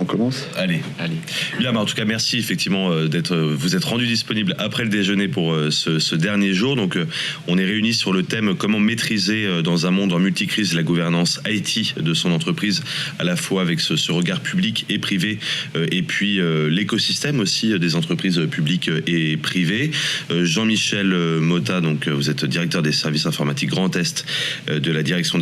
commence. Allez. Bien, en tout cas, merci effectivement vous êtes rendu disponible après le déjeuner pour ce dernier jour. Donc, on est réunis sur le thème comment maîtriser dans un monde en multicrise la gouvernance IT de son entreprise, à la fois avec ce regard public et privé, et puis l'écosystème aussi des entreprises publiques et privées. Jean-Michel Motta, donc vous êtes directeur des services informatiques Grand Est de la direction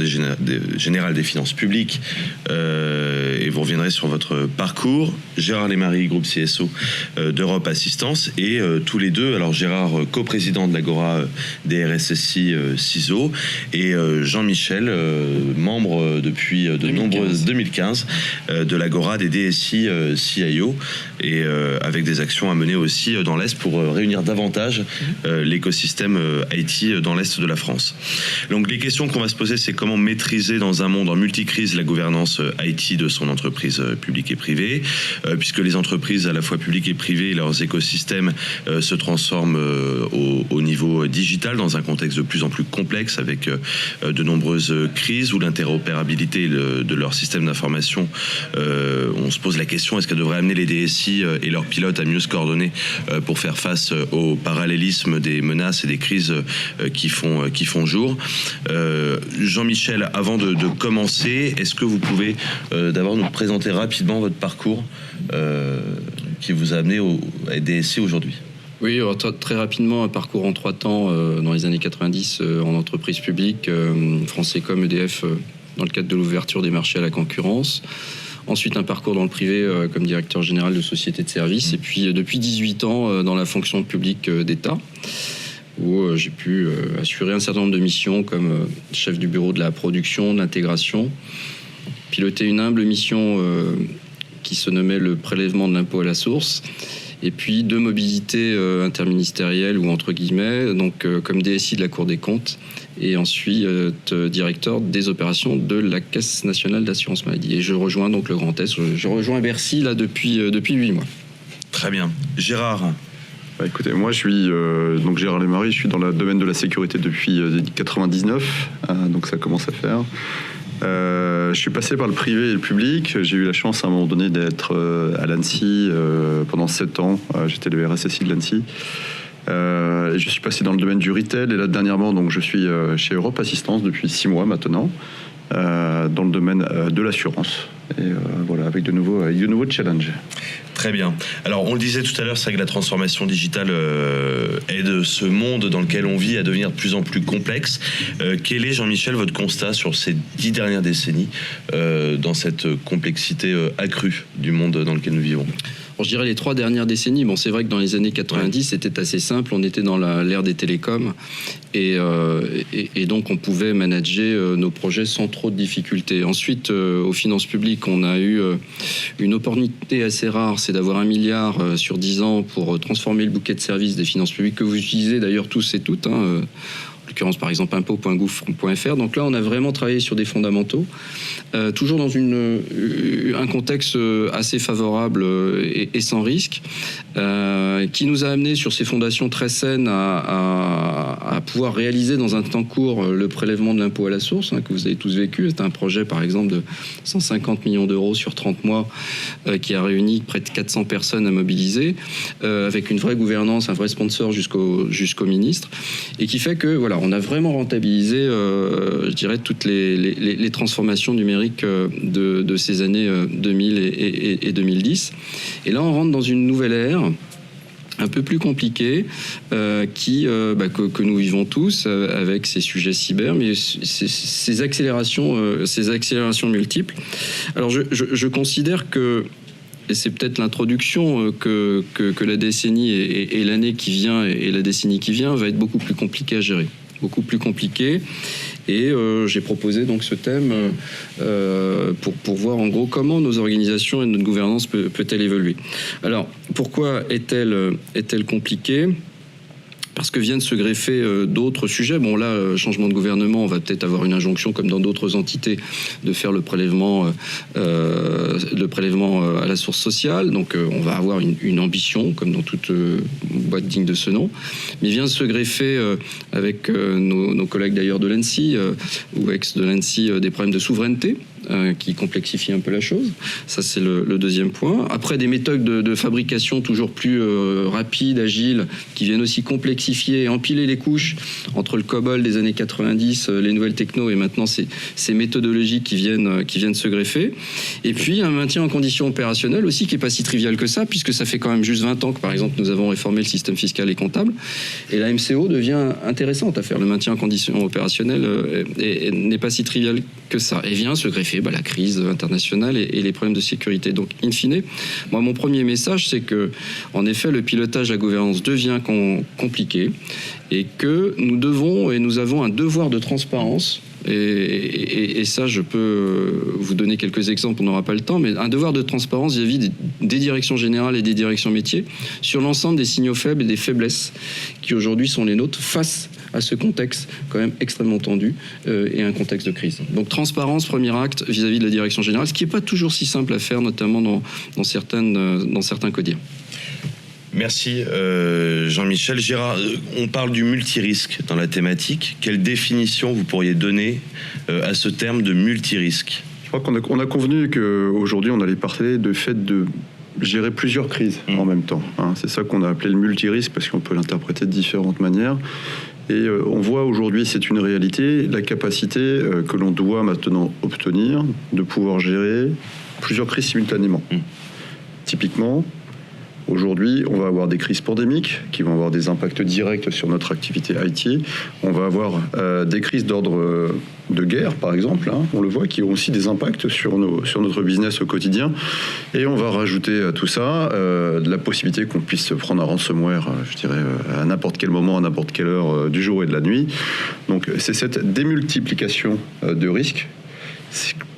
générale des finances publiques, et vous reviendrez sur votre parcours. Gérard Lemarie, groupe CSO d'Europe Assistance, et tous les deux, alors Gérard, coprésident de l'Agora des RSSI CISO, et Jean-Michel, membre depuis 2015 de l'Agora des DSI CIO, et avec des actions à mener aussi dans l'Est pour réunir davantage l'écosystème IT dans l'Est de la France. Donc les questions qu'on va se poser, c'est comment maîtriser dans un monde en multicrise la gouvernance IT de son entreprise publique et privée, puisque les entreprises à la fois publiques et privées et leurs écosystèmes se transforment au niveau digital dans un contexte de plus en plus complexe, avec de nombreuses crises où l'interopérabilité de leur système d'information, on se pose la question, est-ce qu'elle devrait amener les DSI et leurs pilotes à mieux se coordonner pour faire face au parallélisme des menaces et des crises qui font jour. Jean-Michel, avant de commencer, est-ce que vous pouvez d'abord nous présenter rapidement votre parcours qui vous a amené à DSI aujourd'hui? Oui, très rapidement, un parcours en 3 temps dans les années 90 en entreprise publique, France Télécom, EDF, dans le cadre de l'ouverture des marchés à la concurrence. Ensuite, un parcours dans le privé comme directeur général de société de services. Et puis, depuis 18 ans, dans la fonction publique d'État, où j'ai pu assurer un certain nombre de missions comme chef du bureau de la production, de l'intégration, piloter une humble mission qui se nommait le prélèvement de l'impôt à la source, et puis 2 mobilités interministérielles ou entre guillemets, donc comme DSI de la Cour des comptes, et ensuite directeur des opérations de la Caisse nationale d'assurance maladie. Et je rejoins donc le Grand Est, je rejoins Bercy là depuis 8 mois. Très bien. Gérard? Écoutez, moi je suis donc Gérard Lemarie, je suis dans le domaine de la sécurité depuis 99, donc ça commence à faire. Je suis passé par le privé et le public. J'ai eu la chance à un moment donné d'être à l'ANSSI pendant 7 ans. J'étais le RSSI de l'ANSSI. Je suis passé dans le domaine du retail, et là dernièrement donc je suis chez Europe Assistance depuis 6 mois maintenant, dans le domaine de l'assurance. Et voilà, avec de nouveaux challenges. Très bien. Alors, on le disait tout à l'heure, c'est vrai que la transformation digitale aide ce monde dans lequel on vit à devenir de plus en plus complexe. Quel est, Jean-Michel, votre constat sur ces 10 dernières décennies dans cette complexité accrue du monde dans lequel nous vivons? Je dirais les 3 dernières décennies. Bon, c'est vrai que dans les années 90, c'était assez simple. On était dans l'ère des télécoms et donc on pouvait manager nos projets sans trop de difficultés. Ensuite, aux finances publiques, on a eu une opportunité assez rare, c'est d'avoir 1 milliard sur 10 ans pour transformer le bouquet de services des finances publiques que vous utilisez d'ailleurs tous et toutes. En l'occurrence, par exemple, impôts.gouv.fr. Donc là, on a vraiment travaillé sur des fondamentaux, toujours dans un contexte assez favorable et sans risque, qui nous a amené sur ces fondations très saines à pouvoir réaliser dans un temps court le prélèvement de l'impôt à la source, que vous avez tous vécu. C'est un projet, par exemple, de 150 millions d'euros sur 30 mois, qui a réuni près de 400 personnes à mobiliser, avec une vraie gouvernance, un vrai sponsor jusqu'au ministre, et qui fait que, voilà, on a vraiment rentabilisé, je dirais, toutes les transformations numériques de ces années 2000 et 2010. Et là, on rentre dans une nouvelle ère un peu plus compliquée que nous vivons tous avec ces sujets cyber, mais ces accélérations multiples. Alors, je considère que, et c'est peut-être l'introduction, que la décennie et l'année qui vient et la décennie qui vient va être beaucoup plus compliquée à gérer. Beaucoup plus compliqué, et j'ai proposé donc ce thème pour voir en gros comment nos organisations et notre gouvernance peut-elle évoluer. Alors, pourquoi est-elle compliquée ? Parce que viennent se greffer d'autres sujets. Bon, là, changement de gouvernement, on va peut-être avoir une injonction, comme dans d'autres entités, de faire le prélèvement à la source sociale. Donc, on va avoir une ambition, comme dans toute boîte digne de ce nom. Mais vient se greffer, avec nos collègues d'ailleurs de l'ANSSI, ou ex de l'ANSSI, des problèmes de souveraineté. qui complexifient un peu la chose. Ça, c'est le deuxième point. Après, des méthodes de fabrication toujours plus rapides, agiles, qui viennent aussi complexifier et empiler les couches entre le COBOL des années 90, les nouvelles techno et maintenant ces méthodologies qui viennent se greffer. Et puis, un maintien en conditions opérationnelles aussi qui n'est pas si trivial que ça, puisque ça fait quand même juste 20 ans que, par exemple, nous avons réformé le système fiscal et comptable. Et la MCO devient intéressante à faire. Le maintien en conditions opérationnelles n'est pas si trivial que ça. Et vient se greffer la crise internationale et les problèmes de sécurité. Donc, in fine, moi, mon premier message, c'est que, en effet, le pilotage, la gouvernance devient compliqué et que nous avons un devoir de transparence. Et ça, je peux vous donner quelques exemples, on n'aura pas le temps, mais un devoir de transparence vis-à-vis des directions générales et des directions métiers sur l'ensemble des signaux faibles et des faiblesses qui aujourd'hui sont les nôtres face à ce contexte quand même extrêmement tendu et un contexte de crise. Donc transparence, premier acte vis-à-vis de la direction générale, ce qui n'est pas toujours si simple à faire, notamment dans certains codires. Merci Jean-Michel. Gérard, on parle du multirisque dans la thématique. Quelle définition vous pourriez donner à ce terme de multirisque ? Je crois qu'on a convenu qu'aujourd'hui on allait parler de fait de gérer plusieurs crises en même temps. C'est ça qu'on a appelé le multirisque parce qu'on peut l'interpréter de différentes manières. Et on voit aujourd'hui, c'est une réalité, la capacité que l'on doit maintenant obtenir de pouvoir gérer plusieurs crises simultanément. Typiquement, aujourd'hui, on va avoir des crises pandémiques qui vont avoir des impacts directs sur notre activité IT. On va avoir des crises d'ordre de guerre, par exemple, on le voit, qui ont aussi des impacts sur notre business au quotidien. Et on va rajouter à tout ça de la possibilité qu'on puisse prendre un ransomware, je dirais, à n'importe quel moment, à n'importe quelle heure du jour et de la nuit. Donc c'est cette démultiplication de risques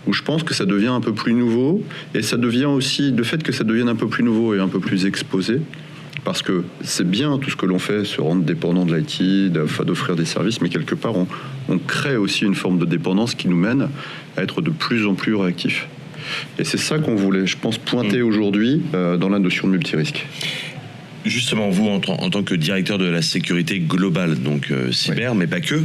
où je pense que ça devient un peu plus nouveau, et ça devient aussi, le fait que ça devienne un peu plus nouveau et un peu plus exposé, parce que c'est bien tout ce que l'on fait, se rendre dépendant de l'IT, d'offrir des services, mais quelque part on crée aussi une forme de dépendance qui nous mène à être de plus en plus réactifs. Et c'est ça qu'on voulait, je pense, pointer aujourd'hui dans la notion de multirisque. Justement, vous, en tant que directeur de la sécurité globale, donc cyber, mais pas que,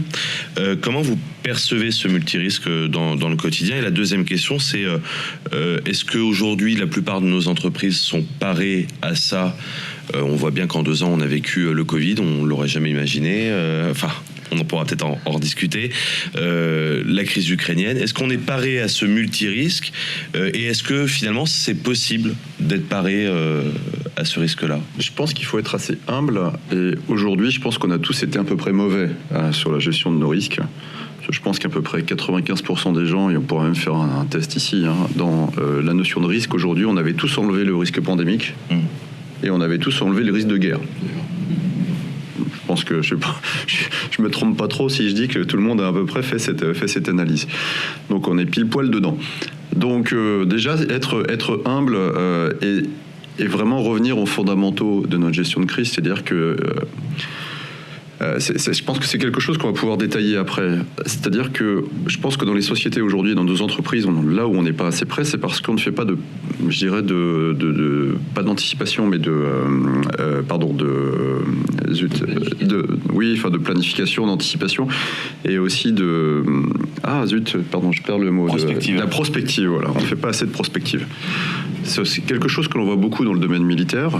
comment vous percevez ce multirisque dans le quotidien ? Et la deuxième question, c'est est-ce qu'aujourd'hui, la plupart de nos entreprises sont parées à ça ? On voit bien qu'en 2 ans, on a vécu le Covid, on ne l'aurait jamais imaginé. On pourra peut-être en rediscuter. La crise ukrainienne. Est-ce qu'on est paré à ce multirisque ? Et est-ce que finalement c'est possible d'être paré à ce risque-là ? Je pense qu'il faut être assez humble. Et aujourd'hui, je pense qu'on a tous été à peu près mauvais sur la gestion de nos risques. Je pense qu'à peu près 95% des gens, et on pourra même faire un test ici, dans la notion de risque, aujourd'hui, on avait tous enlevé le risque pandémique et on avait tous enlevé le risque de guerre. Je pense que je me trompe pas trop si je dis que tout le monde a à peu près fait cette analyse. Donc on est pile poil dedans. Donc déjà être humble et vraiment revenir aux fondamentaux de notre gestion de crise, c'est-à-dire que je pense que c'est quelque chose qu'on va pouvoir détailler après. C'est-à-dire que je pense que dans les sociétés aujourd'hui, dans nos entreprises, là où on n'est pas assez près, c'est parce qu'on ne fait pas de pas d'anticipation, mais de planification, d'anticipation, et aussi je perds le mot. Prospective. La prospective, voilà. On ne fait pas assez de prospective. C'est quelque chose que l'on voit beaucoup dans le domaine militaire.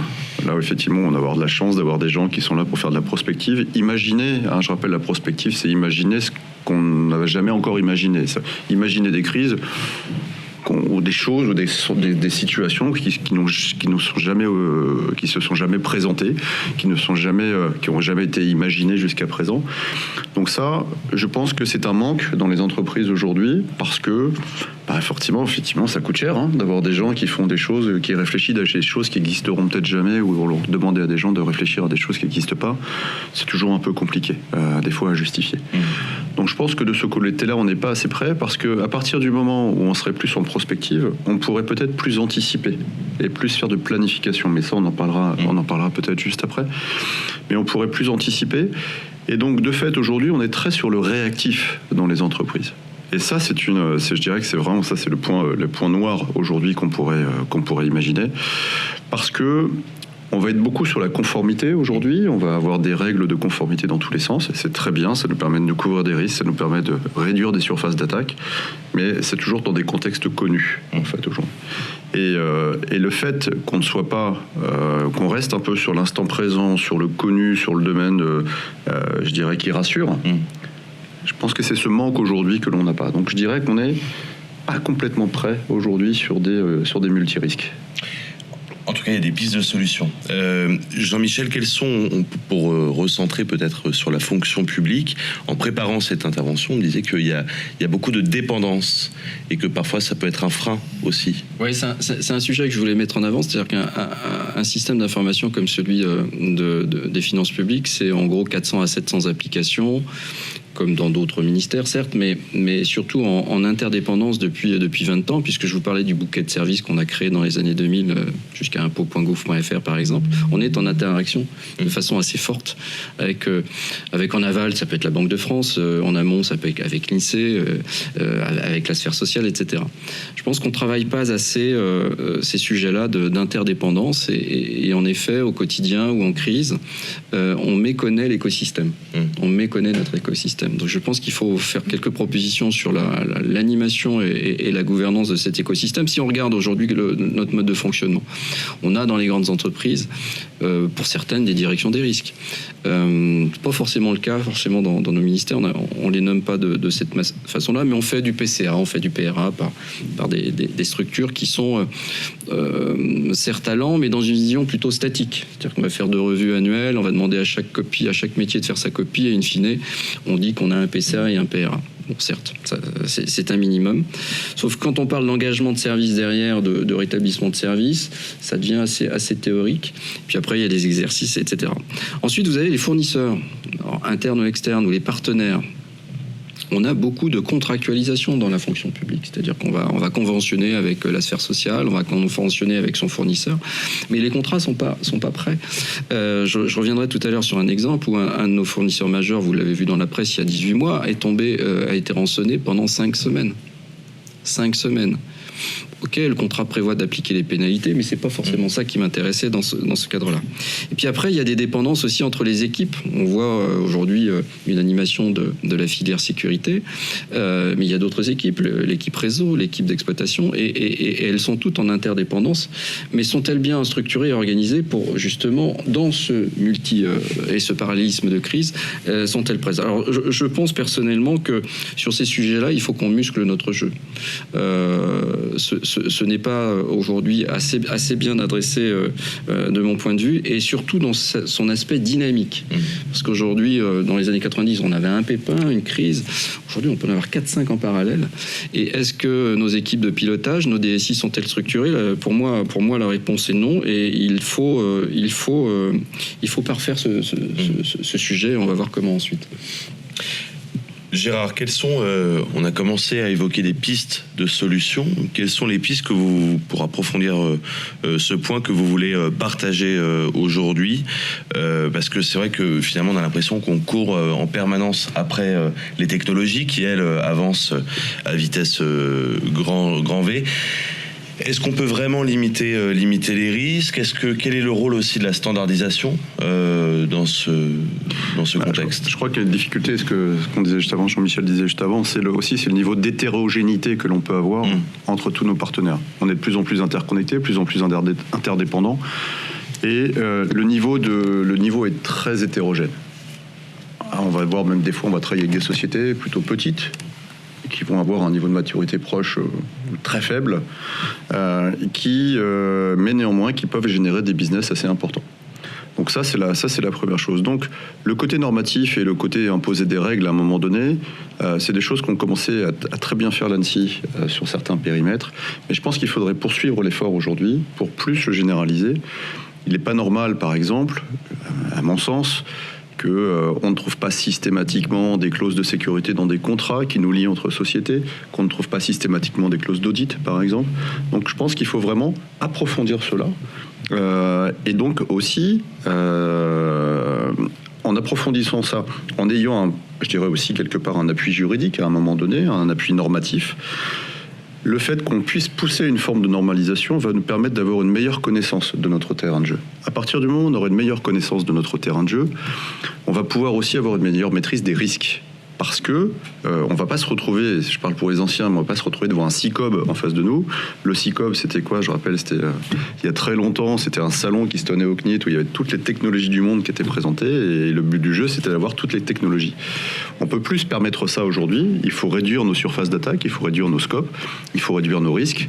Là, effectivement, on va avoir de la chance d'avoir des gens qui sont là pour faire de la prospective. Imaginer, je rappelle, la prospective, c'est imaginer ce qu'on n'avait jamais encore imaginé. Imaginer des crises ou des choses ou des situations qui se sont jamais présentées, qui ont jamais été imaginées jusqu'à présent. Donc ça, je pense que c'est un manque dans les entreprises aujourd'hui, parce que effectivement, ça coûte cher d'avoir des gens qui font des choses, qui réfléchissent à des choses qui n'existeront peut-être jamais, ou vont demander à des gens de réfléchir à des choses qui n'existent pas. C'est toujours un peu compliqué, des fois à justifier. Donc je pense que de ce côté-là, on n'est pas assez près, parce qu'à partir du moment où on serait plus en prospective, on pourrait peut-être plus anticiper et plus faire de planification. Mais ça, on en parlera peut-être juste après. Mais on pourrait plus anticiper. Et donc, de fait, aujourd'hui, on est très sur le réactif dans les entreprises. Et ça, je dirais que c'est vraiment ça, c'est le point noir aujourd'hui qu'on pourrait imaginer, parce que On va être beaucoup sur la conformité aujourd'hui. On va avoir des règles de conformité dans tous les sens. Et c'est très bien. Ça nous permet de nous couvrir des risques. Ça nous permet de réduire des surfaces d'attaque. Mais c'est toujours dans des contextes connus, en fait, aujourd'hui. Et le fait qu'on ne soit pas, qu'on reste un peu sur l'instant présent, sur le connu, sur le domaine, je dirais, qui rassure, je pense que c'est ce manque aujourd'hui que l'on n'a pas. Donc je dirais qu'on n'est pas complètement prêt aujourd'hui sur des multirisques. En tout cas, il y a des pistes de solutions. Jean-Michel, quelles sont, pour recentrer peut-être sur la fonction publique, en préparant cette intervention, on me disait qu'il y a beaucoup de dépendance et que parfois ça peut être un frein aussi. Oui, c'est un sujet que je voulais mettre en avant, c'est-à-dire qu'un système d'information comme celui des finances publiques, c'est en gros 400 à 700 applications, comme dans d'autres ministères, certes, mais surtout en interdépendance depuis 20 ans, puisque je vous parlais du bouquet de services qu'on a créé dans les années 2000 jusqu'à impôts.gouv.fr, par exemple. On est en interaction de façon assez forte avec en aval, ça peut être la Banque de France, en amont, ça peut être avec l'INSEE, avec la sphère sociale, etc. Je pense qu'on ne travaille pas assez ces sujets-là d'interdépendance et en effet, au quotidien ou en crise, on méconnaît l'écosystème. On méconnaît notre écosystème. Donc je pense qu'il faut faire quelques propositions sur l'animation et la gouvernance de cet écosystème. Si on regarde aujourd'hui notre mode de fonctionnement, on a dans les grandes entreprises, pour certaines, des directions des risques. Pas forcément le cas, forcément dans nos ministères, on les nomme pas de cette façon-là, mais on fait du PCA, on fait du PRA par des structures qui sont certes talents, mais dans une vision plutôt statique. C'est-à-dire qu'on va faire 2 revues annuelles, on va demander à chaque copie, à chaque métier de faire sa copie, et in fine, on dit qu'on a un PCA et un PRA. Bon, certes, c'est un minimum. Sauf que quand on parle d'engagement de service derrière, de rétablissement de service, ça devient assez théorique. Puis après, il y a des exercices, etc. Ensuite, vous avez les fournisseurs, internes ou externes, ou les partenaires. On a beaucoup de contractualisation dans la fonction publique, c'est-à-dire qu'on va conventionner avec la sphère sociale, on va conventionner avec son fournisseur, mais les contrats sont pas prêts. Je reviendrai tout à l'heure sur un exemple où un de nos fournisseurs majeurs, vous l'avez vu dans la presse il y a 18 mois, a été rançonné pendant 5 semaines. 5 semaines. Ok, le contrat prévoit d'appliquer les pénalités, mais c'est pas forcément ça qui m'intéressait dans ce cadre-là. Et puis après, il y a des dépendances aussi entre les équipes. On voit aujourd'hui une animation de la filière sécurité, mais il y a d'autres équipes, l'équipe réseau, l'équipe d'exploitation, et elles sont toutes en interdépendance. Mais sont-elles bien structurées et organisées pour justement, dans ce et ce parallélisme de crise, sont-elles prêtes? Alors, je pense personnellement que sur ces sujets-là, il faut qu'on muscle notre jeu. Ce n'est pas aujourd'hui assez bien adressé de mon point de vue, et surtout dans son aspect dynamique. Parce qu'aujourd'hui, dans les années 90, on avait un pépin, une crise. Aujourd'hui, on peut en avoir 4-5 en parallèle. Et est-ce que nos équipes de pilotage, nos DSI sont-elles structurées? Pour moi, la réponse est non. Et il faut parfaire ce sujet. On va voir comment ensuite. Gérard, on a commencé à évoquer des pistes de solutions. Quelles sont les pistes pour approfondir ce point que vous voulez partager aujourd'hui? Parce que c'est vrai que finalement on a l'impression qu'on court en permanence après les technologies qui, elles, avancent à vitesse grand V. Est-ce qu'on peut vraiment limiter les risques? Quel est le rôle aussi de la standardisation dans ce contexte? Je crois qu'il y a une difficulté, ce qu'on disait juste avant, Jean-Michel disait juste avant, c'est le niveau d'hétérogénéité que l'on peut avoir entre tous nos partenaires. On est de plus en plus interconnectés, de plus en plus interdépendants, et le niveau est très hétérogène. On va voir même des fois, on va travailler avec des sociétés plutôt petites, qui vont avoir un niveau de maturité proche très faible, mais néanmoins qui peuvent générer des business assez importants. Donc ça c'est la première chose. Donc le côté normatif et le côté imposer des règles à un moment donné, c'est des choses qu'ont commencé à très bien faire l'ANSSI sur certains périmètres. Mais je pense qu'il faudrait poursuivre l'effort aujourd'hui pour plus le généraliser. Il n'est pas normal, par exemple, à mon sens, qu'on ne trouve pas systématiquement des clauses de sécurité dans des contrats qui nous lient entre sociétés, qu'on ne trouve pas systématiquement des clauses d'audit, par exemple. Donc je pense qu'il faut vraiment approfondir cela. Et donc aussi, en approfondissant ça, en ayant, je dirais aussi quelque part un appui juridique à un moment donné, un appui normatif, le fait qu'on puisse pousser une forme de normalisation va nous permettre d'avoir une meilleure connaissance de notre terrain de jeu. À partir du moment où on aura une meilleure connaissance de notre terrain de jeu, on va pouvoir aussi avoir une meilleure maîtrise des risques. Parce que on va pas se retrouver, je parle pour les anciens, mais on va pas se retrouver devant un CICOB en face de nous. Le CICOB, c'était quoi? Je rappelle, c'était il y a très longtemps, c'était un salon qui se tenait au CNIT où il y avait toutes les technologies du monde qui étaient présentées, et le but du jeu, c'était d'avoir toutes les technologies. On peut plus se permettre ça aujourd'hui. Il faut réduire nos surfaces d'attaque, il faut réduire nos scopes, il faut réduire nos risques,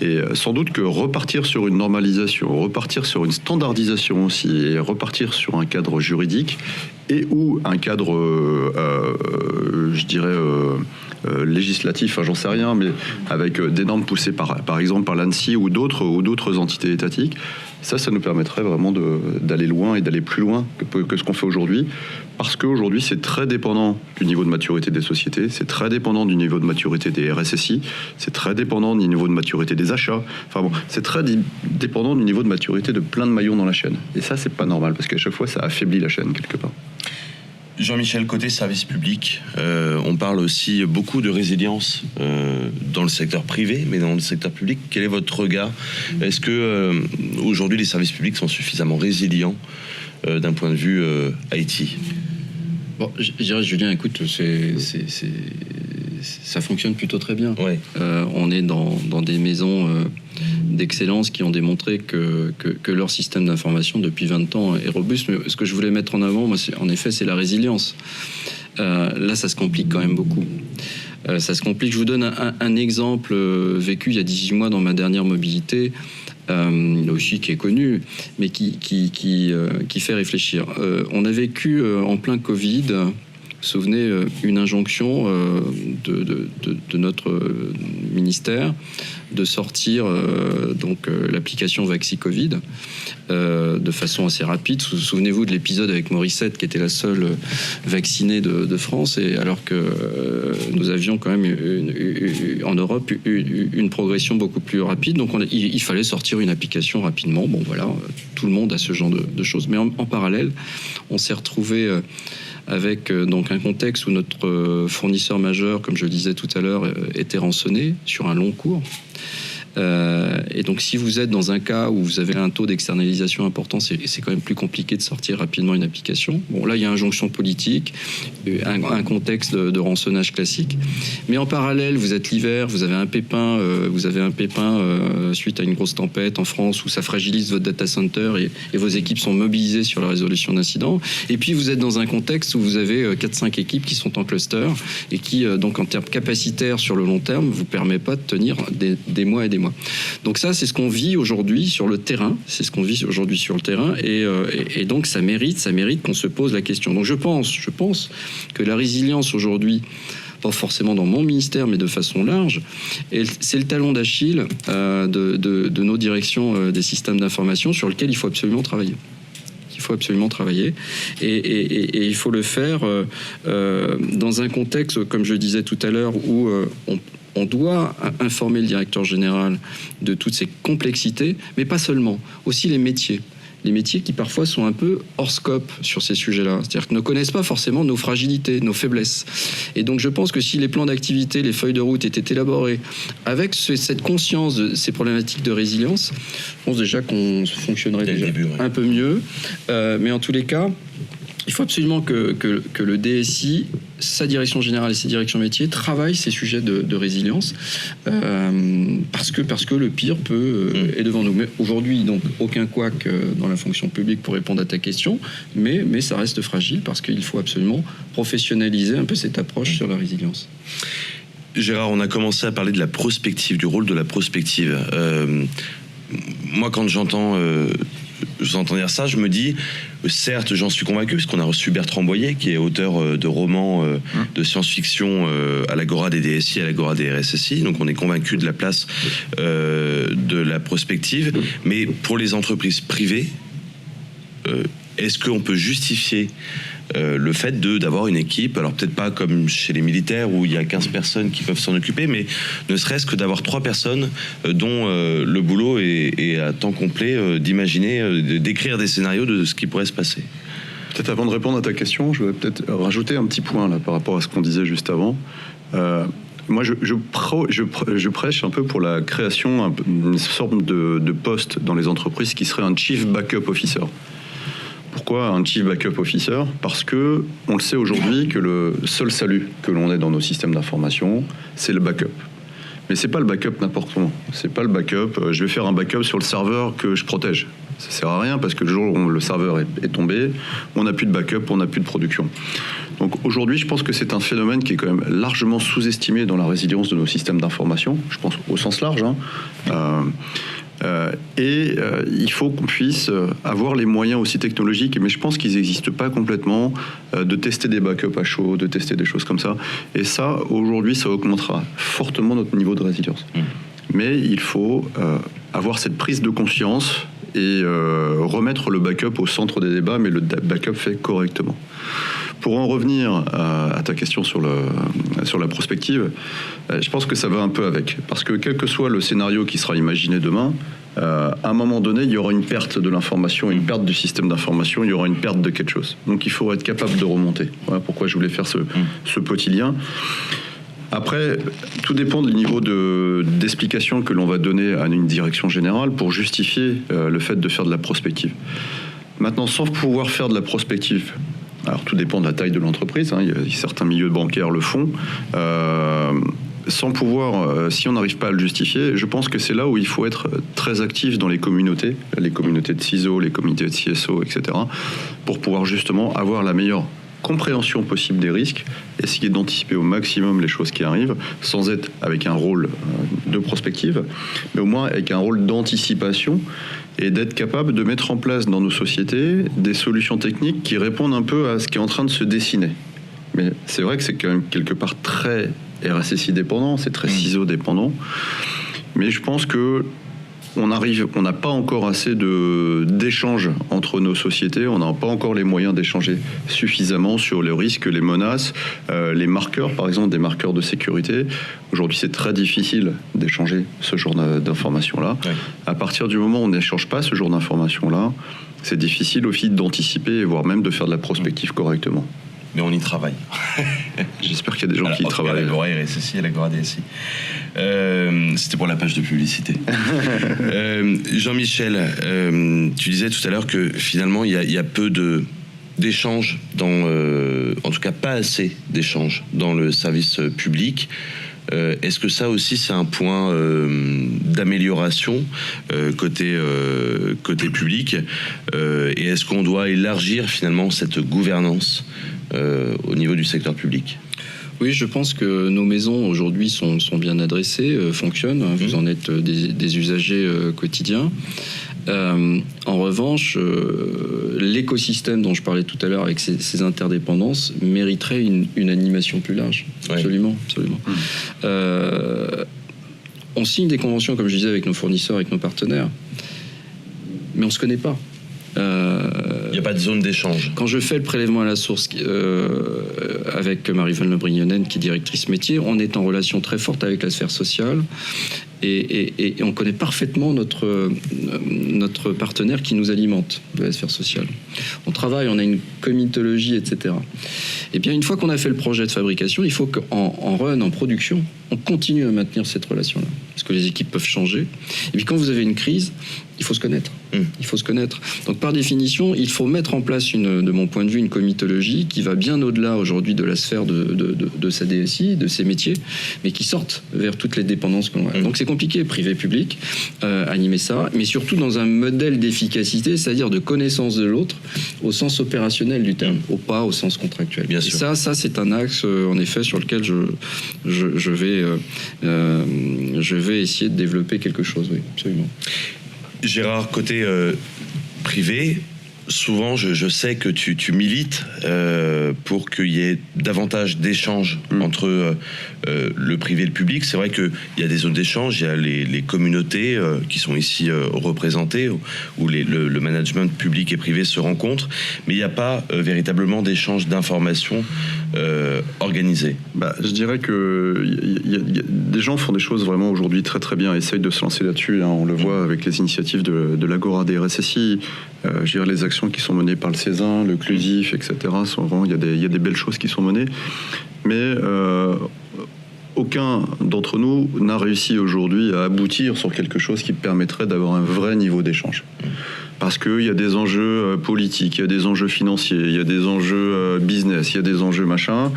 et sans doute que repartir sur une normalisation, repartir sur une standardisation aussi, et repartir sur un cadre juridique et ou un cadre, je dirais, législatif, enfin, j'en sais rien, mais avec des normes poussées par exemple par l'ANSSI ou d'autres entités étatiques, ça nous permettrait vraiment d'aller loin et d'aller plus loin que ce qu'on fait aujourd'hui, parce qu'aujourd'hui c'est très dépendant du niveau de maturité des sociétés, c'est très dépendant du niveau de maturité des RSSI, c'est très dépendant du niveau de maturité des achats, enfin bon, c'est très dépendant du niveau de maturité de plein de maillons dans la chaîne. Et ça, c'est pas normal, parce qu'à chaque fois ça affaiblit la chaîne quelque part. Jean-Michel, côté service public, on parle aussi beaucoup de résilience dans le secteur privé, mais dans le secteur public, quel est votre regard? Est-ce que aujourd'hui les services publics sont suffisamment résilients d'un point de vue IT? Bon, je dirais, Julien, écoute, ça fonctionne plutôt très bien. Ouais. On est dans des maisons d'excellence qui ont démontré que leur système d'information depuis 20 ans est robuste. Mais ce que je voulais mettre en avant, moi, en effet, c'est la résilience. Là, ça se complique quand même beaucoup. Ça se complique. Je vous donne un exemple vécu il y a 18 mois dans ma dernière mobilité, là aussi qui est connu, mais qui fait réfléchir. On a vécu en plein Covid, vous vous souvenez, une injonction de notre ministère de sortir l'application Vaxi-Covid de façon assez rapide. Souvenez-vous de l'épisode avec Morissette, qui était la seule vaccinée de France, et alors que nous avions quand même en Europe une progression beaucoup plus rapide. Donc il fallait sortir une application rapidement. Bon voilà, tout le monde a ce genre de choses. Mais en parallèle, on s'est retrouvé avec donc un contexte où notre fournisseur majeur, comme je le disais tout à l'heure, était rançonné sur un long cours. Et donc si vous êtes dans un cas où vous avez un taux d'externalisation important, c'est quand même plus compliqué de sortir rapidement une application. Bon, là il y a injonction politique, un contexte de rançonnage classique, mais en parallèle vous êtes l'hiver, vous avez un pépin suite à une grosse tempête en France où ça fragilise votre data center et vos équipes sont mobilisées sur la résolution d'incidents, et puis vous êtes dans un contexte où vous avez 4-5 équipes qui sont en cluster et qui donc en termes capacitaires sur le long terme vous permet pas de tenir des mois et des mois. Donc ça, c'est ce qu'on vit aujourd'hui sur le terrain. C'est ce qu'on vit aujourd'hui sur le terrain, et donc ça mérite qu'on se pose la question. Donc je pense que la résilience aujourd'hui, pas forcément dans mon ministère, mais de façon large, et c'est le talon d'Achille de nos directions des systèmes d'information, sur lequel il faut absolument travailler. Et il faut le faire dans un contexte, comme je disais tout à l'heure, où on doit informer le directeur général de toutes ces complexités, mais pas seulement, aussi les métiers qui parfois sont un peu hors scope sur ces sujets-là, c'est-à-dire qu'ils ne connaissent pas forcément nos fragilités, nos faiblesses. Et donc je pense que si les plans d'activité, les feuilles de route étaient élaborés avec cette conscience de ces problématiques de résilience, je pense déjà qu'on fonctionnerait déjà un peu mieux. Mais en tous les cas, il faut absolument que le DSI, sa direction générale et ses directions métiers travaillent ces sujets de résilience, parce que le pire est devant nous. Mais aujourd'hui, donc, aucun couac dans la fonction publique pour répondre à ta question, mais ça reste fragile parce qu'il faut absolument professionnaliser un peu cette approche sur la résilience. Gérard, on a commencé à parler de la prospective, du rôle de la prospective. Moi, quand j'entends dire ça, je me dis, certes, j'en suis convaincu, parce qu'on a reçu Bertrand Boyer, qui est auteur de romans de science-fiction à l'Agora des DSI, à l'Agora des RSSI, donc on est convaincu de la place de la prospective. Mais pour les entreprises privées, est-ce qu'on peut justifier le fait d'avoir une équipe, alors peut-être pas comme chez les militaires où il y a 15 personnes qui peuvent s'en occuper, mais ne serait-ce que d'avoir 3 personnes dont le boulot est à temps complet d'imaginer, d'écrire des scénarios de ce qui pourrait se passer. Peut-être avant de répondre à ta question, je vais peut-être rajouter un petit point là, par rapport à ce qu'on disait juste avant. moi, je prêche un peu pour la création d'une sorte de poste dans les entreprises qui serait un Chief Backup Officer. Pourquoi un Chief Backup Officer ? Parce que on le sait aujourd'hui que le seul salut que l'on ait dans nos systèmes d'information, c'est le backup. Mais c'est pas le backup n'importe comment. C'est pas le backup. Je vais faire un backup sur le serveur que je protège. Ça sert à rien parce que le jour où le serveur est tombé, on n'a plus de backup, on n'a plus de production. Donc aujourd'hui, je pense que c'est un phénomène qui est quand même largement sous-estimé dans la résilience de nos systèmes d'information. Je pense au sens large. Il faut qu'on puisse avoir les moyens aussi technologiques, mais je pense qu'ils n'existent pas complètement, de tester des backups à chaud, de tester des choses comme ça. Et ça, aujourd'hui, ça augmentera fortement notre niveau de résilience. Mais il faut avoir cette prise de conscience et remettre le backup au centre des débats, mais le backup fait correctement. Pour en revenir à ta question sur la prospective, je pense que ça va un peu avec. Parce que quel que soit le scénario qui sera imaginé demain, à un moment donné, il y aura une perte de l'information, une perte du système d'information, il y aura une perte de quelque chose. Donc il faut être capable de remonter. Voilà pourquoi je voulais faire ce petit lien. Après, tout dépend du niveau d'explication que l'on va donner à une direction générale pour justifier le fait de faire de la prospective. Maintenant, sans pouvoir faire de la prospective, alors tout dépend de la taille de l'entreprise, il y a certains milieux bancaires le font, sans pouvoir, si on n'arrive pas à le justifier, je pense que c'est là où il faut être très actif dans les communautés de CISO, les communautés de CSO, etc., pour pouvoir justement avoir la meilleure compréhension possible des risques, essayer d'anticiper au maximum les choses qui arrivent, sans être avec un rôle de prospective, mais au moins avec un rôle d'anticipation, et d'être capable de mettre en place dans nos sociétés des solutions techniques qui répondent un peu à ce qui est en train de se dessiner. Mais c'est vrai que c'est quand même quelque part très RSSI dépendant, c'est très CISO dépendant, mais je pense que on n'a pas encore assez d'échanges entre nos sociétés, on n'a pas encore les moyens d'échanger suffisamment sur les risques, les menaces, les marqueurs, par exemple des marqueurs de sécurité. Aujourd'hui, c'est très difficile d'échanger ce genre d'informations-là. Ouais. À partir du moment où on n'échange pas ce genre d'informations-là, c'est difficile aussi d'anticiper, voire même de faire de la prospective correctement. Mais on y travaille. J'espère qu'il y a des gens qui y travaillent. À l'Agora RSSI, à l'Agora DSI. C'était pour la page de publicité. Jean-Michel, tu disais tout à l'heure que finalement, il y a peu d'échanges, en tout cas pas assez d'échanges dans le service public. Est-ce que ça aussi c'est un point d'amélioration côté public et est-ce qu'on doit élargir finalement cette gouvernance au niveau du secteur public ? Oui, je pense que nos maisons aujourd'hui sont bien adressées, fonctionnent. Vous en êtes des usagers quotidiens. En revanche, l'écosystème dont je parlais tout à l'heure avec ses interdépendances mériterait une animation plus large. Absolument, absolument. On signe des conventions, comme je disais, avec nos fournisseurs, avec nos partenaires, mais on ne se connaît pas. Il n'y a pas de zone d'échange. Quand je fais le prélèvement à la source avec Marie-Vonne Lebrignonen, qui est directrice métier, on est en relation très forte avec la sphère sociale et on connaît parfaitement notre partenaire qui nous alimente de la sphère sociale. On travaille, on a une comitologie, etc. Et bien, une fois qu'on a fait le projet de fabrication, il faut qu'en run, en production, on continue à maintenir cette relation-là. Parce que les équipes peuvent changer. Et puis quand vous avez une crise, il faut se connaître. Il faut se connaître. Donc par définition, il faut mettre en place, de mon point de vue, une comitologie qui va bien au-delà aujourd'hui de la sphère de sa DSI, de ses métiers, mais qui sorte vers toutes les dépendances que l'on a. Donc c'est compliqué, privé-public, animer ça, mais surtout dans un modèle d'efficacité, c'est-à-dire de connaissance de l'autre au sens opérationnel du terme, pas au sens contractuel. Bien sûr. Et ça c'est un axe, en effet, sur lequel je vais essayer de développer quelque chose, oui, absolument. Gérard, côté privé, souvent je sais que tu milites pour qu'il y ait davantage d'échanges entre le privé et le public. C'est vrai qu'il y a des zones d'échange, il y a les communautés qui sont ici représentées, où le management public et privé se rencontrent, mais il n'y a pas véritablement d'échange d'informations organisé. Je dirais que des gens font des choses vraiment aujourd'hui très très bien, essayent de se lancer là-dessus. On le voit avec les initiatives de l'Agora des RSSI, je dirais les actions qui sont menées par le Césin, le CLUSIF, etc. Il y a des belles choses qui sont menées, mais aucun d'entre nous n'a réussi aujourd'hui à aboutir sur quelque chose qui permettrait d'avoir un vrai niveau d'échange. Parce qu'il y a des enjeux politiques, il y a des enjeux financiers, il y a des enjeux business, il y a des enjeux machin.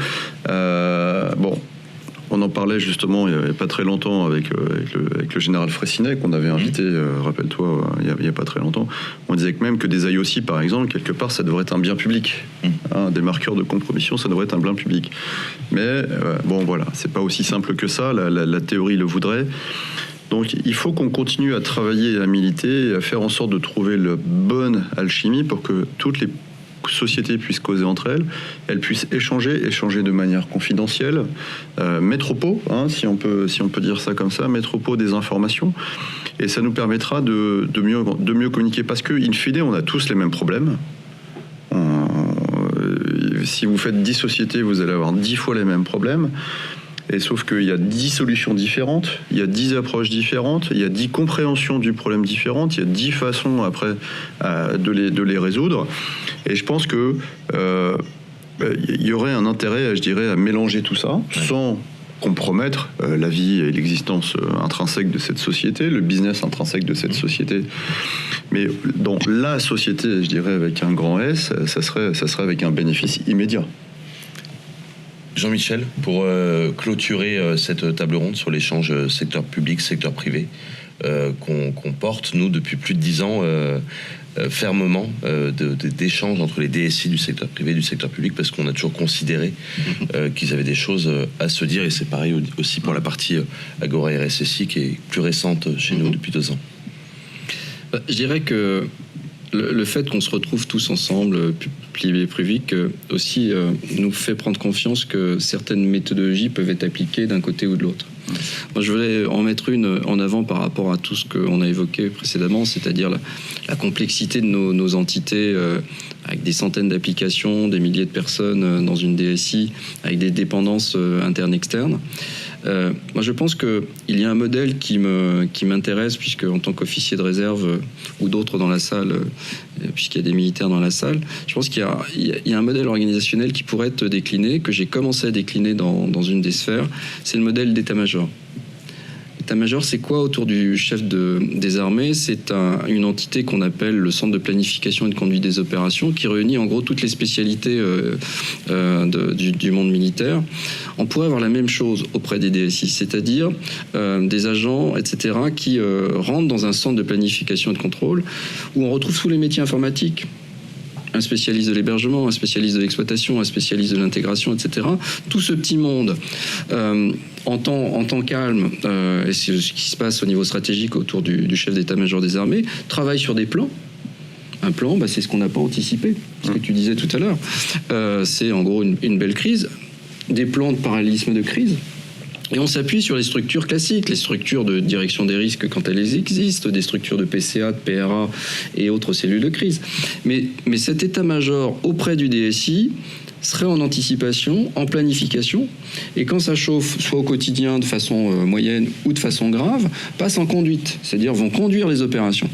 On en parlait justement il n'y a pas très longtemps avec le général Fraissinet qu'on avait invité, rappelle-toi, il n'y a pas très longtemps. On disait que même que des IOC, par exemple, quelque part, ça devrait être un bien public. Des marqueurs de compromission, ça devrait être un bien public. Mais c'est pas aussi simple que ça, la théorie le voudrait. Donc il faut qu'on continue à travailler et à militer et à faire en sorte de trouver la bonne alchimie pour que toutes les sociétés puissent causer entre elles puissent échanger de manière confidentielle, mettre au pot, si on peut dire ça comme ça, mettre au pot des informations, et ça nous permettra de mieux communiquer, parce que in fine, on a tous les mêmes problèmes. Si vous faites 10 sociétés, vous allez avoir 10 fois les mêmes problèmes. Et sauf qu'il y a 10 solutions différentes, il y a 10 approches différentes, il y a 10 compréhensions du problème différentes, il y a 10 façons après de les résoudre. Et je pense que il y aurait un intérêt, je dirais, à mélanger tout ça, sans compromettre la vie et l'existence intrinsèque de cette société, le business intrinsèque de cette société. Mais dans la société, je dirais, avec un grand S, ça serait avec un bénéfice immédiat. Jean-Michel, pour clôturer cette table ronde sur l'échange secteur public, secteur privé, qu'on porte, nous, depuis plus de 10 ans, fermement, d'échanges entre les DSI du secteur privé et du secteur public, parce qu'on a toujours considéré qu'ils avaient des choses à se dire, et c'est pareil aussi pour la partie Agora RSSI, qui est plus récente chez nous depuis 2 ans. Je dirais que le fait qu'on se retrouve tous ensemble, public aussi, nous fait prendre confiance que certaines méthodologies peuvent être appliquées d'un côté ou de l'autre. Moi, je voulais en mettre une en avant par rapport à tout ce qu'on a évoqué précédemment, c'est-à-dire la complexité de nos entités, avec des centaines d'applications, des milliers de personnes dans une DSI, avec des dépendances internes-externes. Moi, je pense qu'il y a un modèle qui m'intéresse, puisque en tant qu'officier de réserve ou d'autres dans la salle, puisqu'il y a des militaires dans la salle, je pense qu'il y a un modèle organisationnel qui pourrait être décliné, que j'ai commencé à décliner dans une des sphères. C'est le modèle d'état-major. L'état-major, c'est quoi autour du chef des armées? C'est une entité qu'on appelle le centre de planification et de conduite des opérations, qui réunit en gros toutes les spécialités du monde militaire. On pourrait avoir la même chose auprès des DSI, c'est-à-dire des agents, etc., qui rentrent dans un centre de planification et de contrôle où on retrouve tous les métiers informatiques. Un spécialiste de l'hébergement, un spécialiste de l'exploitation, un spécialiste de l'intégration, etc. Tout ce petit monde, en temps calme, et c'est ce qui se passe au niveau stratégique autour du chef d'état-major des armées, travaille sur des plans. Un plan, c'est ce qu'on n'a pas anticipé, ce que tu disais tout à l'heure. C'est en gros une belle crise, des plans de parallélisme de crise. Et on s'appuie sur les structures classiques, les structures de direction des risques quand elles existent, des structures de PCA, de PRA et autres cellules de crise. Mais cet état-major auprès du DSI serait en anticipation, en planification, et quand ça chauffe, soit au quotidien de façon moyenne ou de façon grave, passe en conduite, c'est-à-dire vont conduire les opérations.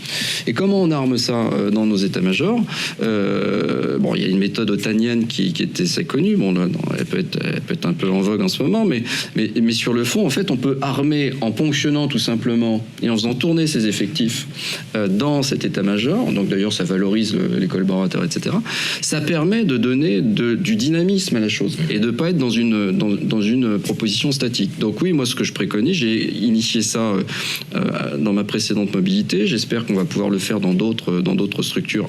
Et comment on arme ça dans nos états-majors? Il y a une méthode otanienne qui était assez connue, elle peut être un peu en vogue en ce moment, mais sur le fond, en fait, on peut armer en ponctionnant tout simplement et en faisant tourner ses effectifs dans cet état-major, donc d'ailleurs ça valorise les collaborateurs, etc. Ça permet de donner du dynamisme à la chose et de ne pas être dans une proposition statique. Donc oui, moi ce que je préconise, j'ai initié ça dans ma précédente mobilité, j'espère qu'on va pouvoir le faire dans d'autres structures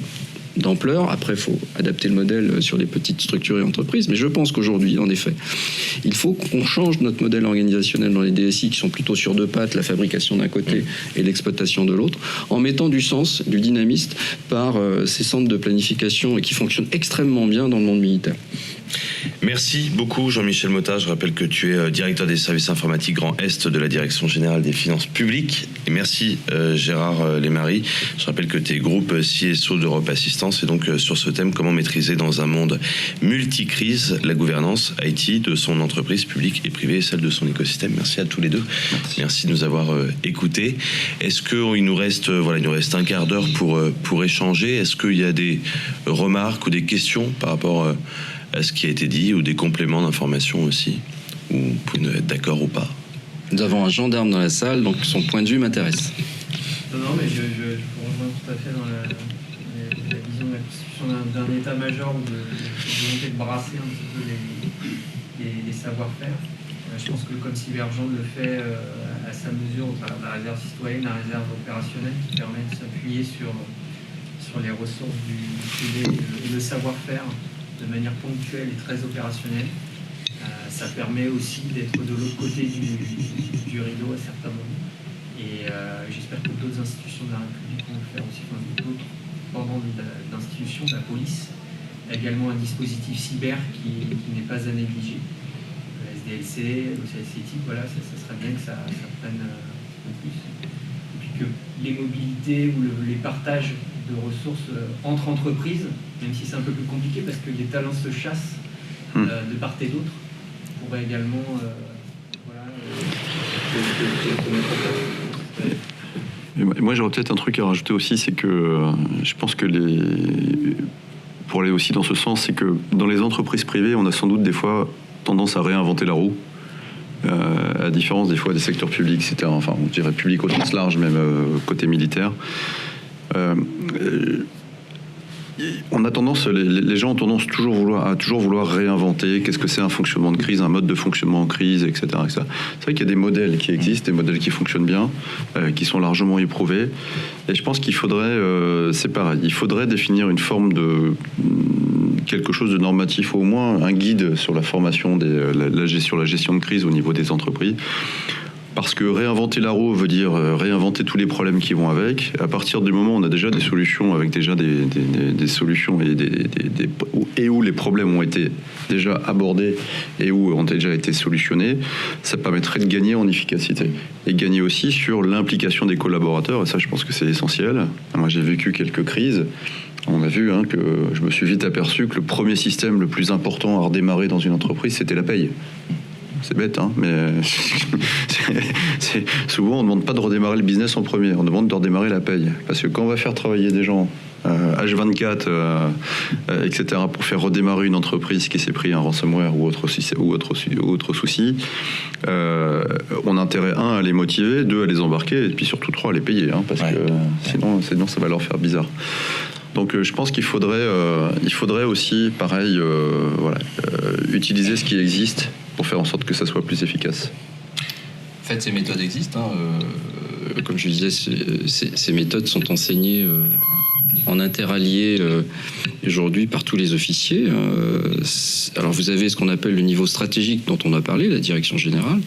d'ampleur. Après, il faut adapter le modèle sur les petites structures et entreprises. Mais je pense qu'aujourd'hui, en effet, il faut qu'on change notre modèle organisationnel dans les DSI qui sont plutôt sur 2 pattes, la fabrication d'un côté et l'exploitation de l'autre, en mettant du sens, du dynamisme par ces centres de planification et qui fonctionnent extrêmement bien dans le monde militaire. Merci beaucoup Jean-Michel Motta. Je rappelle que tu es directeur des services informatiques Grand Est de la Direction Générale des Finances Publiques. Et merci Gérard Lemarie. Je rappelle que tu es groupe CSO d'Europe Assistance et donc sur ce thème, comment maîtriser dans un monde multicrise la gouvernance IT de son entreprise publique et privée et celle de son écosystème. Merci à tous les deux. Merci de nous avoir écoutés. Est-ce qu'il nous reste un quart d'heure pour échanger? Est-ce qu'il y a des remarques ou des questions par rapport à ce qui a été dit ou des compléments d'information aussi? ou vous pouvez être d'accord ou pas. Nous avons un gendarme dans la salle, donc son point de vue m'intéresse. Non, mais je vous rejoins tout à fait dans la vision de la constitution d'un état-major ou de volonté de brasser un petit peu les savoir-faire. Je pense que le Code Cybergend le fait à sa mesure au travers de la réserve citoyenne, la réserve opérationnelle qui permet de s'appuyer sur les ressources du privé et le savoir-faire de manière ponctuelle et très opérationnelle. Ça permet aussi d'être de l'autre côté du rideau à certains moments. Et j'espère que d'autres institutions de la République vont le faire aussi, enfin, d'autres pendant d'institutions, de la police. Il y a également un dispositif cyber qui n'est pas à négliger. Le SDLC, l'OCLC, voilà, ça serait bien que ça prenne un peu plus. Et puis que les mobilités ou les partages de ressources entre entreprises, même si c'est un peu plus compliqué parce que les talents se chassent de part et d'autre, pourraient également Et moi, j'aurais peut-être un truc à rajouter aussi, c'est que je pense que pour aller aussi dans ce sens, c'est que dans les entreprises privées, on a sans doute des fois tendance à réinventer la roue, à différence des fois des secteurs publics, etc. Enfin, on dirait public au sens large, même côté militaire. On a tendance, les gens ont tendance à toujours vouloir réinventer qu'est-ce que c'est un fonctionnement de crise, un mode de fonctionnement en crise, etc. C'est vrai qu'il y a des modèles qui existent, des modèles qui fonctionnent bien, qui sont largement éprouvés. Et je pense qu'il faudrait, c'est pareil, il faudrait définir une forme de quelque chose de normatif, au moins un guide sur la formation, sur la gestion de crise au niveau des entreprises. Parce que réinventer la roue veut dire réinventer tous les problèmes qui vont avec. À partir du moment où on a déjà des solutions, avec déjà des solutions et où les problèmes ont été déjà abordés et où ont déjà été solutionnés, ça permettrait de gagner en efficacité. Et gagner aussi sur l'implication des collaborateurs, et ça je pense que c'est essentiel. Moi j'ai vécu quelques crises. On a vu que je me suis vite aperçu que le premier système le plus important à redémarrer dans une entreprise, c'était la paye. C'est bête, mais souvent on ne demande pas de redémarrer le business en premier, on demande de redémarrer la paye. Parce que quand on va faire travailler des gens H24, etc., pour faire redémarrer une entreprise qui s'est pris un ransomware ou autre souci, on a intérêt, à les motiver, 2, à les embarquer, et puis surtout 3, à les payer, parce que sinon ça va leur faire bizarre. Donc je pense qu'il faudrait aussi, pareil, utiliser ce qui existe pour faire en sorte que ça soit plus efficace. En fait, ces méthodes existent. Comme je disais, ces méthodes sont enseignées en interallié aujourd'hui par tous les officiers. Alors vous avez ce qu'on appelle le niveau stratégique dont on a parlé, la direction générale.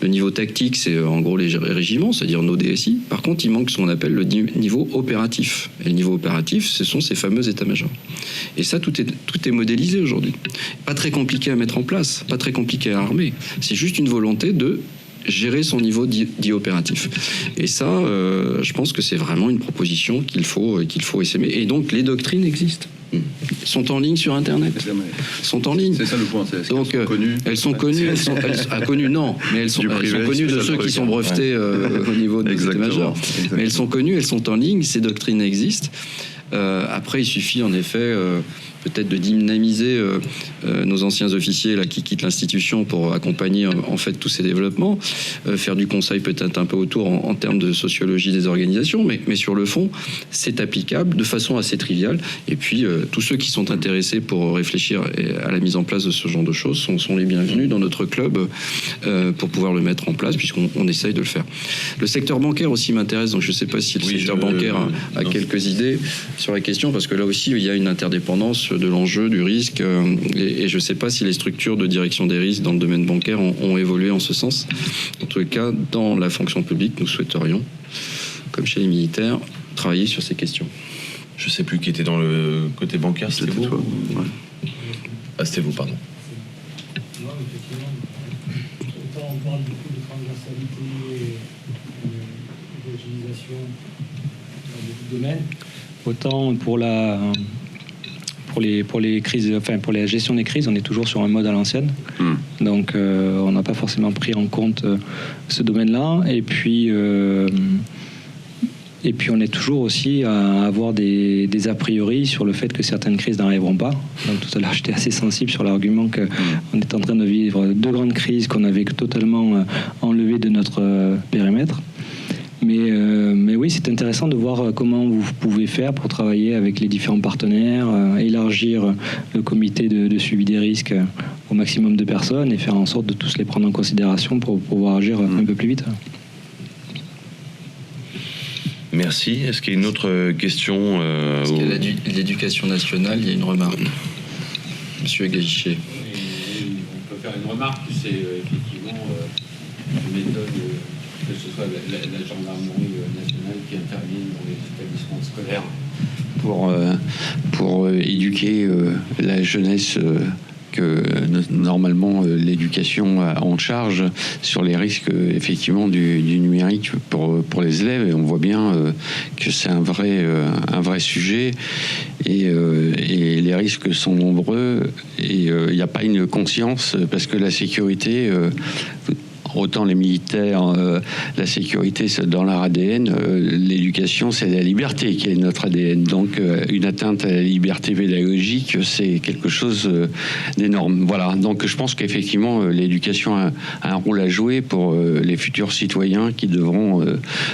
Le niveau tactique, c'est en gros les régiments, c'est-à-dire nos DSI. Par contre, il manque ce qu'on appelle le niveau opératif. Et le niveau opératif, ce sont ces fameux états-majors. Et ça, tout est modélisé aujourd'hui. Pas très compliqué à mettre en place, pas très compliqué à armer. C'est juste une volonté de gérer son niveau dit opératif. Et ça, je pense que c'est vraiment une proposition qu'il faut essaimer. Et donc, les doctrines existent. Sont en ligne sur Internet. Sont en ligne. C'est ça le point. Donc, elles sont connues. Non, mais elles sont connues de ceux qui sont brevetés au niveau des états-majors. Mais elles sont connues, elles sont en ligne, ces doctrines existent. Après, il suffit en effet peut-être de dynamiser nos anciens officiers là, qui quittent l'institution pour accompagner en fait tous ces développements, faire du conseil peut-être un peu autour en termes de sociologie des organisations, mais sur le fond, c'est applicable de façon assez triviale. Et puis, tous ceux qui sont intéressés pour réfléchir à la mise en place de ce genre de choses sont les bienvenus dans notre club pour pouvoir le mettre en place, puisqu'on essaye de le faire. Le secteur bancaire aussi m'intéresse, donc je ne sais pas si le secteur bancaire a quelques idées sur la question, parce que là aussi, il y a une interdépendance de l'enjeu, du risque, et je ne sais pas si les structures de direction des risques dans le domaine bancaire ont évolué en ce sens. En tout cas, dans la fonction publique, nous souhaiterions, comme chez les militaires, travailler sur ces questions. Je ne sais plus qui était dans le côté bancaire, c'était vous? Ah, c'était vous, pardon. Non, effectivement, autant on parle beaucoup de transversalité et d'utilisation dans beaucoup de domaines, autant pour les crises, enfin pour la gestion des crises, on est toujours sur un mode à l'ancienne. Donc on n'a pas forcément pris en compte ce domaine-là. Et puis Et puis on est toujours aussi à avoir des a priori sur le fait que certaines crises n'arriveront pas. Donc tout à l'heure j'étais assez sensible sur l'argument qu'on est en train de vivre 2 grandes crises qu'on avait totalement enlevées de notre périmètre. Mais oui, c'est intéressant de voir comment vous pouvez faire pour travailler avec les différents partenaires, élargir le comité de suivi des risques au maximum de personnes et faire en sorte de tous les prendre en considération pour pouvoir agir un peu plus vite. Merci. Est-ce qu'il y a une autre question Parce qu'à l'éducation nationale, il y a une remarque. Monsieur Gaïchet. On peut faire une remarque, c'est effectivement une méthode, que ce soit la gendarmerie nationale qui intervient dans les établissements scolaires pour éduquer la jeunesse que normalement l'éducation a en charge sur les risques effectivement du numérique pour les élèves, et on voit bien que c'est un vrai sujet et les risques sont nombreux et il n'y a pas une conscience parce que la sécurité autant les militaires, la sécurité, c'est dans leur ADN. L'éducation, c'est la liberté qui est notre ADN. Donc, une atteinte à la liberté pédagogique, c'est quelque chose d'énorme. Voilà. Donc, je pense qu'effectivement, l'éducation a un rôle à jouer pour les futurs citoyens qui devront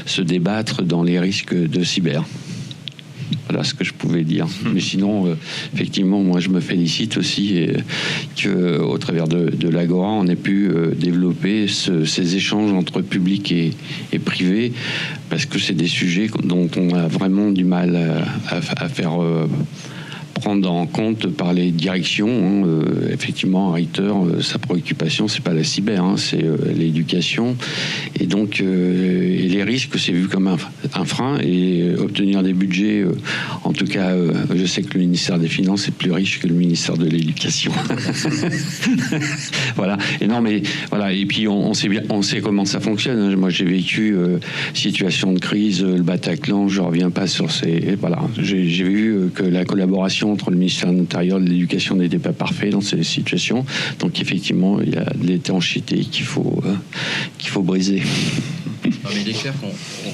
se débattre dans les risques de cyber. Voilà ce que je pouvais dire. Mais sinon, effectivement, moi, je me félicite aussi qu'au travers de l'Agora, on ait pu développer ces échanges entre public et privé, parce que c'est des sujets dont on a vraiment du mal à faire prendre en compte par les directions. Effectivement, un recteur, sa préoccupation, c'est pas la cyber, c'est l'éducation. Et donc, et les risques, c'est vu comme un frein. Et obtenir des budgets, en tout cas, je sais que le ministère des Finances est plus riche que le ministère de l'Éducation. Voilà. Et non, mais voilà. Et puis, on sait comment ça fonctionne. Moi, j'ai vécu situation de crise, le Bataclan. Je reviens pas sur ces. Voilà. J'ai vu que la collaboration entre le ministère de l'Intérieur et de l'Éducation n'était pas parfait dans ces situations. Donc effectivement, il y a de l'étanchéité qu'il faut briser. Mais il est clair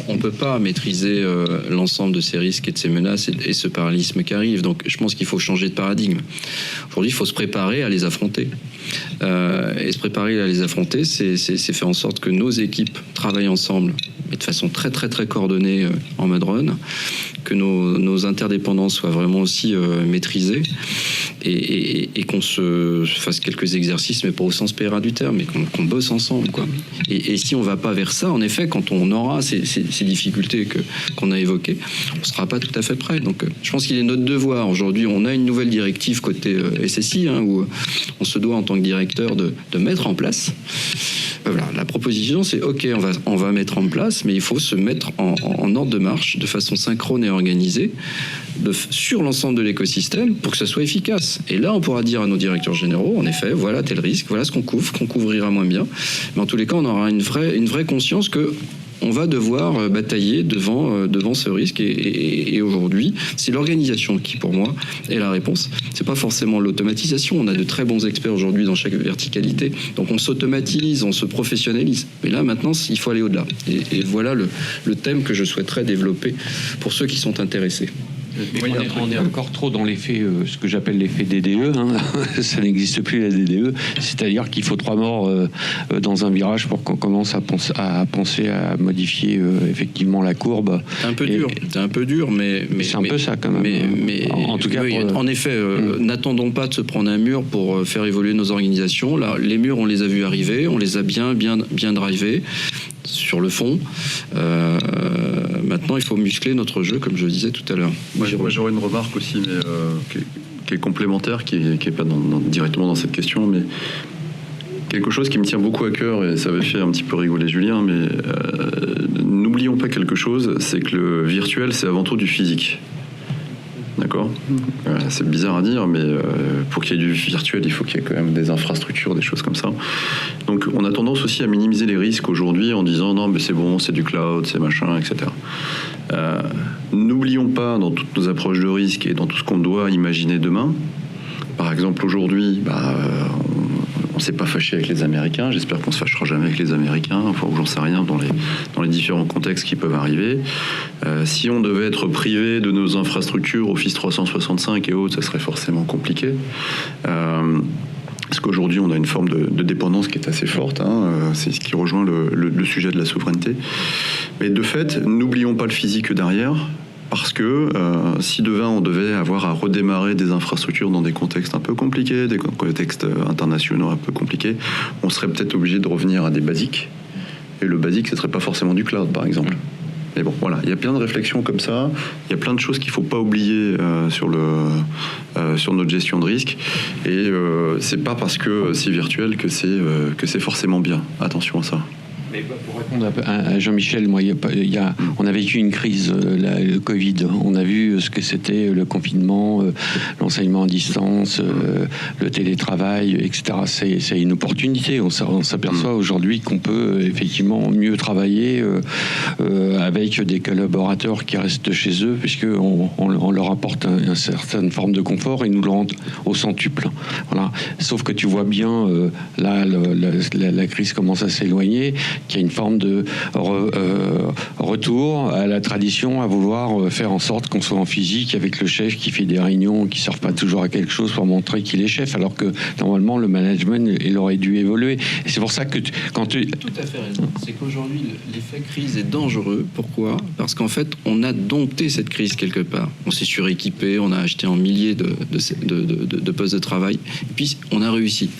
qu'on ne peut pas maîtriser l'ensemble de ces risques et de ces menaces et ce parallélisme qui arrive. Donc je pense qu'il faut changer de paradigme. Aujourd'hui, il faut se préparer à les affronter. Et se préparer à les affronter, c'est faire en sorte que nos équipes travaillent ensemble, mais de façon très très très coordonnée en mode run, que nos interdépendances soient vraiment aussi maîtrisées et qu'on se fasse quelques exercices, mais pas au sens périn du terme, mais qu'on bosse ensemble, quoi. Et si on va pas vers ça, en effet, quand on aura ces difficultés qu'on a évoquées, on sera pas tout à fait prêt. Donc je pense qu'il est notre devoir. Aujourd'hui, on a une nouvelle directive côté SSI, où on se doit en tant que directeur de mettre en place. Voilà, la proposition, c'est OK, on va mettre en place, mais il faut se mettre en ordre de marche, de façon synchrone et organisée, sur l'ensemble de l'écosystème, pour que ça soit efficace. Et là, on pourra dire à nos directeurs généraux, en effet, voilà tel risque, voilà ce qu'on couvre, qu'on couvrira moins bien. Mais en tous les cas, on aura une vraie conscience que on va devoir batailler devant ce risque. Et aujourd'hui, c'est l'organisation qui, pour moi, est la réponse. C'est pas forcément l'automatisation. On a de très bons experts aujourd'hui dans chaque verticalité. Donc on s'automatise, on se professionnalise. Mais là, maintenant, il faut aller au-delà. Et voilà le thème que je souhaiterais développer pour ceux qui sont intéressés. On est encore trop dans l'effet, ce que j'appelle l'effet DDE. Ça n'existe plus, la DDE. C'est-à-dire qu'il faut 3 morts dans un virage pour qu'on commence à penser à modifier effectivement la courbe. C'est un peu dur, mais c'est un peu ça quand même. Mais en tout cas, en effet, n'attendons pas de se prendre un mur pour faire évoluer nos organisations. Là, les murs, on les a vus arriver, on les a bien drivés sur le fond. Maintenant, il faut muscler notre jeu, comme je le disais tout à l'heure. Moi, j'aurais une remarque aussi, mais qui est complémentaire, qui est pas directement dans cette question, mais quelque chose qui me tient beaucoup à cœur, et ça va faire un petit peu rigoler Julien, mais n'oublions pas quelque chose, c'est que le virtuel, c'est avant tout du physique. D'accord ? C'est bizarre à dire, mais pour qu'il y ait du virtuel, il faut qu'il y ait quand même des infrastructures, des choses comme ça. Donc on a tendance aussi à minimiser les risques aujourd'hui en disant non, mais c'est bon, c'est du cloud, c'est machin, etc. N'oublions pas dans toutes nos approches de risque et dans tout ce qu'on doit imaginer demain. Par exemple, aujourd'hui, s'est pas fâché avec les Américains. J'espère qu'on se fâchera jamais avec les Américains. Enfin, ou j'en sais rien dans les différents contextes qui peuvent arriver. Si on devait être privé de nos infrastructures Office 365 et autres, ça serait forcément compliqué. Parce qu'aujourd'hui, on a une forme de dépendance qui est assez forte. C'est ce qui rejoint le sujet de la souveraineté. Mais de fait, n'oublions pas le physique derrière. Parce que si demain on devait avoir à redémarrer des infrastructures dans des contextes un peu compliqués, des contextes internationaux un peu compliqués, on serait peut-être obligé de revenir à des basiques. Et le basique, ce ne serait pas forcément du cloud, par exemple. Mais bon, voilà, il y a plein de réflexions comme ça. Il y a plein de choses qu'il ne faut pas oublier sur notre gestion de risque. Et c'est pas parce que c'est virtuel que c'est forcément bien. Attention à ça. Mais pour répondre à Jean-Michel, moi, on a vécu une crise, le Covid. On a vu ce que c'était le confinement, l'enseignement à distance, le télétravail, etc. C'est une opportunité. On s'aperçoit aujourd'hui qu'on peut effectivement mieux travailler avec des collaborateurs qui restent chez eux, puisqu'on leur apporte une certaine forme de confort et nous le rendent au centuple. Voilà. Sauf que tu vois bien, là, la crise commence à s'éloigner, qu'il y a une forme de retour à la tradition, à vouloir faire en sorte qu'on soit en physique avec le chef qui fait des réunions qui ne servent pas toujours à quelque chose pour montrer qu'il est chef, alors que normalement le management, il aurait dû évoluer. Et c'est pour ça que quand tu... Tout à fait raison. C'est qu'aujourd'hui, l'effet crise est dangereux. Pourquoi ? Parce qu'en fait, on a dompté cette crise quelque part. On s'est suréquipé, on a acheté en milliers de postes de travail, et puis on a réussi.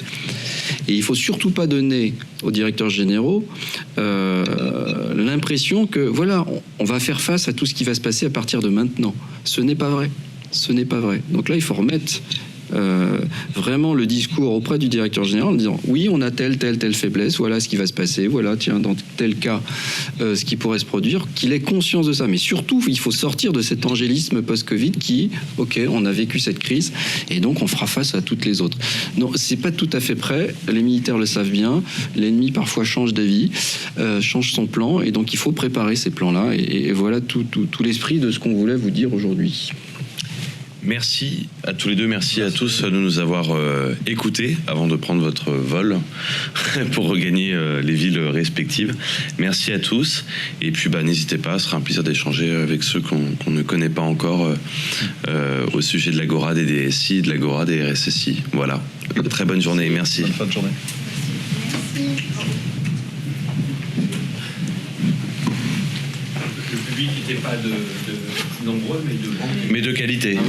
Et il ne faut surtout pas donner aux directeurs généraux l'impression que voilà, on va faire face à tout ce qui va se passer à partir de maintenant. Ce n'est pas vrai. Ce n'est pas vrai. Donc là, il faut remettre vraiment le discours auprès du directeur général en disant oui, on a telle faiblesse, voilà ce qui va se passer, voilà, tiens, dans tel cas, ce qui pourrait se produire, qu'il ait conscience de ça. Mais surtout, il faut sortir de cet angélisme post-Covid qui, ok, on a vécu cette crise et donc on fera face à toutes les autres. Non, c'est pas tout à fait prêt. Les militaires le savent bien. L'ennemi parfois change d'avis, change son plan, et donc il faut préparer ces plans-là. Et voilà tout l'esprit de ce qu'on voulait vous dire aujourd'hui. Merci à tous les deux, merci à tous de nous avoir écoutés avant de prendre votre vol pour regagner les villes respectives. Merci à tous, et puis n'hésitez pas, ce sera un plaisir d'échanger avec ceux qu'on ne connaît pas encore au sujet de l'Agora des DSI, de l'Agora des RSSI. Voilà, très bonne journée, merci. Bonne fin de journée. Le public n'était pas de nombreux, mais de qualité.